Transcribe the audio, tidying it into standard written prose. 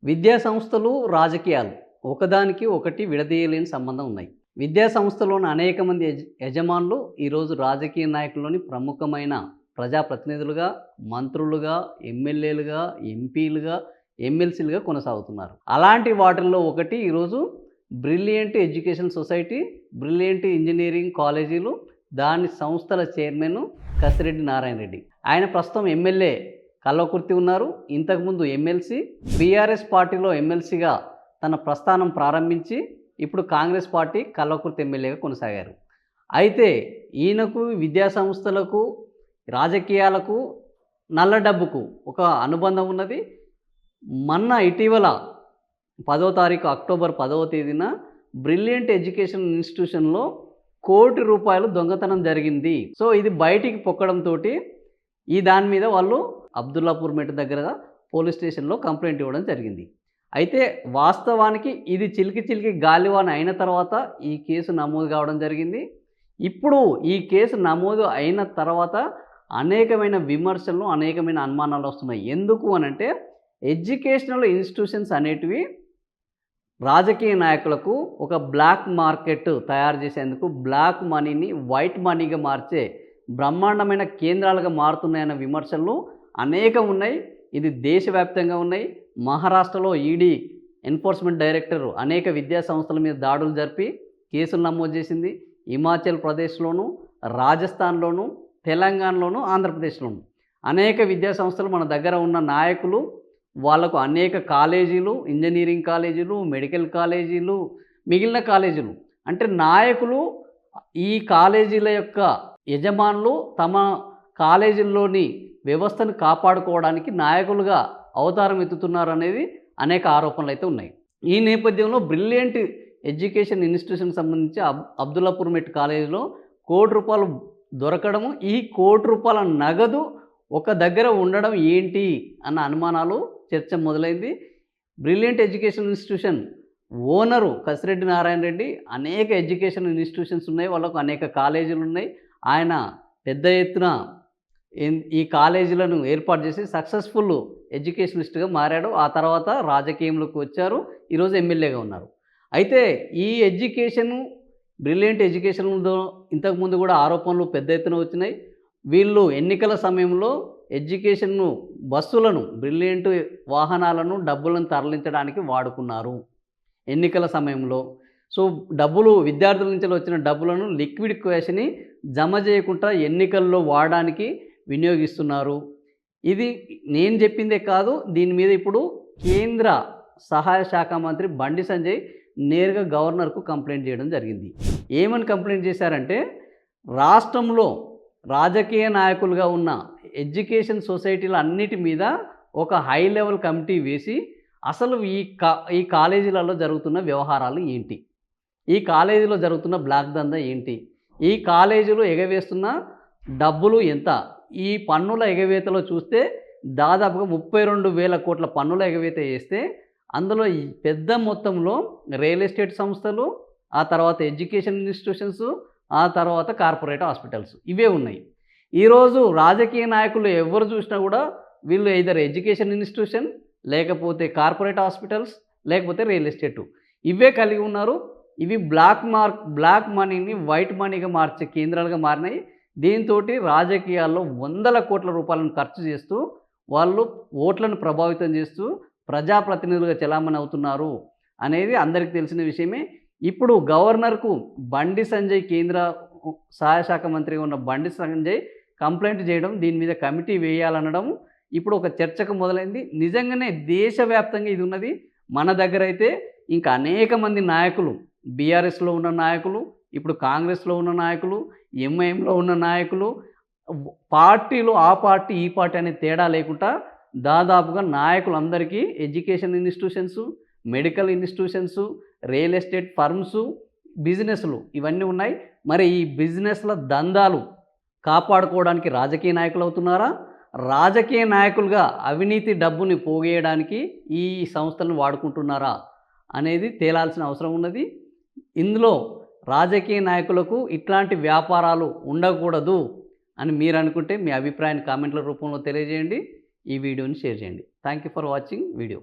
విద్యా సంస్థలు, రాజకీయాలు ఒకదానికి ఒకటి విడదీయలేని సంబంధం ఉన్నాయి. విద్యా సంస్థలోని అనేక మంది యజమానులు ఈరోజు రాజకీయ నాయకుల్లోని ప్రముఖమైన ప్రజాప్రతినిధులుగా, మంత్రులుగా, ఎమ్మెల్యేలుగా, ఎంపీలుగా, ఎమ్మెల్సీలుగా కొనసాగుతున్నారు. అలాంటి వాటిల్లో ఒకటి ఈరోజు brilliant education society, brilliant engineering కాలేజీలు, దాని సంస్థల చైర్మన్ కసిరెడ్డి నారాయణ రెడ్డి. ఆయన ప్రస్తుతం ఎమ్మెల్యే కల్వకుర్తి ఉన్నారు. ఇంతకుముందు ఎమ్మెల్సీ, బీఆర్ఎస్ పార్టీలో ఎమ్మెల్సీగా తన ప్రస్థానం ప్రారంభించి ఇప్పుడు కాంగ్రెస్ పార్టీ కల్వకుర్తి ఎమ్మెల్యేగా కొనసాగారు. అయితే ఈయనకు విద్యా సంస్థలకు, రాజకీయాలకు, నల్ల డబ్బుకు ఒక అనుబంధం ఉన్నది. మొన్న ఇటీవల 10వ తారీఖు అక్టోబర్ 10వ తేదీన బ్రిలియంట్ ఎడ్యుకేషన్ ఇన్స్టిట్యూషన్లో ₹1,00,00,000 దొంగతనం జరిగింది. సో ఇది బయటికి పొక్కడంతో ఈ దాని మీద వాళ్ళు అబ్దుల్లాపూర్ మెట్ దగ్గర పోలీస్ స్టేషన్లో కంప్లైంట్ ఇవ్వడం జరిగింది. అయితే వాస్తవానికి ఇది చిలికి గాలివాన అయిన తర్వాత ఈ కేసు నమోదు కావడం జరిగింది. ఇప్పుడు ఈ కేసు నమోదు అయిన తర్వాత అనేకమైన విమర్శలు, అనేకమైన అనుమానాలు వస్తున్నాయి. ఎందుకు అనంటే ఎడ్యుకేషనల్ ఇన్స్టిట్యూషన్స్ అనేటివి రాజకీయ నాయకులకు ఒక బ్లాక్ మార్కెట్ తయారు చేసేందుకు, బ్లాక్ మనీని వైట్ మనీగా మార్చే బ్రహ్మాండమైన కేంద్రాలుగా మారుతున్నాయన్న విమర్శలు అనేకం ఉన్నాయి. ఇది దేశవ్యాప్తంగా ఉన్నాయి. మహారాష్ట్రలో ఈడీ ఎన్ఫోర్స్మెంట్ డైరెక్టర్ అనేక విద్యా సంస్థల మీద దాడులు జరిపి కేసులు నమోదు చేసింది. హిమాచల్ ప్రదేశ్లోను, రాజస్థాన్లోను, తెలంగాణలోను, ఆంధ్రప్రదేశ్లోను అనేక విద్యా సంస్థలు మన దగ్గర ఉన్న నాయకులు, వాళ్లకు అనేక కాలేజీలు, ఇంజనీరింగ్ కాలేజీలు, మెడికల్ కాలేజీలు, మిగిలిన కాలేజీలు, అంటే నాయకులు ఈ కాలేజీల యొక్క యజమానులు తమ కాలేజీల్లోని వ్యవస్థను కాపాడుకోవడానికి నాయకులుగా అవతారం ఎత్తుతున్నారు అనేది అనేక ఆరోపణలు అయితే ఉన్నాయి. ఈ నేపథ్యంలో బ్రిలియంట్ ఎడ్యుకేషన్ ఇన్స్టిట్యూషన్కి సంబంధించి అబ్దుల్లాపూర్ మెట్ కాలేజీలో ₹1,00,00,000 దొరకడము, ఈ ₹1,00,00,000 నగదు ఒక దగ్గర ఉండడం ఏంటి అన్న అనుమానాలు, చర్చ మొదలైంది. Brilliant education institution owner Kasireddy Narayana Reddy అనేక ఎడ్యుకేషన్ ఇన్స్టిట్యూషన్స్ ఉన్నాయి, వాళ్ళకు అనేక కాలేజీలు ఉన్నాయి. ఆయన పెద్ద ఎత్తున ఈ కాలేజీలను ఏర్పాటు చేసి సక్సెస్ఫుల్ ఎడ్యుకేషనిస్ట్గా మారాడు. ఆ తర్వాత రాజకీయంలోకి వచ్చారు. ఈరోజు ఎమ్మెల్యేగా ఉన్నారు. అయితే ఈ బ్రిలియంట్ ఎడ్యుకేషన్లో ఇంతకుముందు కూడా ఆరోపణలు పెద్ద ఎత్తున వచ్చినాయి. వీళ్ళు ఎన్నికల సమయంలో ఎడ్యుకేషన్ను, బస్సులను, బ్రిలియంట్ వాహనాలను, డబ్బులను తరలించడానికి వాడుకున్నారు ఎన్నికల సమయంలో. సో డబ్బులు, విద్యార్థుల నుంచి వచ్చిన డబ్బులను లిక్విడ్ క్యాష్ని జమ చేయకుండా ఎన్నికల్లో వాడడానికి వినియోగిస్తున్నారు. ఇది నేను చెప్పిందే కాదు, దీని మీద ఇప్పుడు కేంద్ర సహాయ శాఖ మంత్రి బండి సంజయ్ నేరుగా గవర్నర్కు కంప్లైంట్ చేయడం జరిగింది. ఏమని కంప్లైంట్ చేశారంటే, రాష్ట్రంలో రాజకీయ నాయకులుగా ఉన్న ఎడ్యుకేషన్ సొసైటీల అన్నిటి మీద ఒక హై లెవెల్ కమిటీ వేసి అసలు ఈ కాలేజీలలో జరుగుతున్న వ్యవహారాలు ఏంటి, ఈ కాలేజీలో జరుగుతున్న బ్లాక్ దందా ఏంటి, ఈ కాలేజీలో ఎగవేస్తున్న డబ్బులు ఎంత, ఈ పన్నుల ఎగవేతలో చూస్తే దాదాపుగా 32,000 కోట్ల పన్నుల ఎగవేత చేస్తే అందులో పెద్ద మొత్తంలో రియల్ ఎస్టేట్ సంస్థలు, ఆ తర్వాత ఎడ్యుకేషన్ ఇన్స్టిట్యూషన్స్, ఆ తర్వాత కార్పొరేట్ హాస్పిటల్స్, ఇవే ఉన్నాయి. ఈరోజు రాజకీయ నాయకులు ఎవరు చూసినా కూడా వీళ్ళు ఎయిదర్ ఎడ్యుకేషన్ ఇన్స్టిట్యూషన్, లేకపోతే కార్పొరేట్ హాస్పిటల్స్, లేకపోతే రియల్ ఎస్టేటు, ఇవే కలిగి ఉన్నారు. ఇవి బ్లాక్ మనీని వైట్ మనీగా మార్చే కేంద్రాలుగా మారినాయి. దీంతో రాజకీయాల్లో వందల కోట్ల రూపాయలను ఖర్చు చేస్తూ వాళ్ళు ఓట్లను ప్రభావితం చేస్తూ ప్రజాప్రతినిధులుగా చెలామణి అవుతున్నారు అనేది అందరికీ తెలిసిన విషయమే. ఇప్పుడు గవర్నర్కు బండి సంజయ్, కేంద్ర సహాయ శాఖ మంత్రిగా ఉన్న బండి సంజయ్ కంప్లైంట్ చేయడం, దీని మీద కమిటీ వేయాలనడం ఇప్పుడు ఒక చర్చకు మొదలైంది. నిజంగానే దేశవ్యాప్తంగా ఇది ఉన్నది. మన దగ్గర అయితే ఇంకా అనేక మంది నాయకులు, బీఆర్ఎస్లో ఉన్న నాయకులు, ఇప్పుడు కాంగ్రెస్లో ఉన్న నాయకులు, ఎంఐఎంలో ఉన్న నాయకులు, పార్టీలు ఆ పార్టీ ఈ పార్టీ అనే తేడా లేకుండా దాదాపుగా నాయకులందరికీ education institutions, medical institutions, real estate firms, బిజినెస్లు ఇవన్నీ ఉన్నాయి. మరి ఈ బిజినెస్ల దందాలు కాపాడుకోవడానికి రాజకీయ నాయకులు అవుతున్నారా, రాజకీయ నాయకులుగా అవినీతి డబ్బుని పోగేయడానికి ఈ సంస్థలను వాడుకుంటున్నారా అనేది తేలాల్సిన అవసరం ఉన్నది. ఇందులో రాజకీయ నాయకులకు ఇట్లాంటి వ్యాపారాలు ఉండకూడదు అని మీరు అనుకుంటే మీ అభిప్రాయాన్ని కామెంట్ల రూపంలో తెలియజేయండి. ఈ వీడియోని షేర్ చేయండి. Thank you for watching video.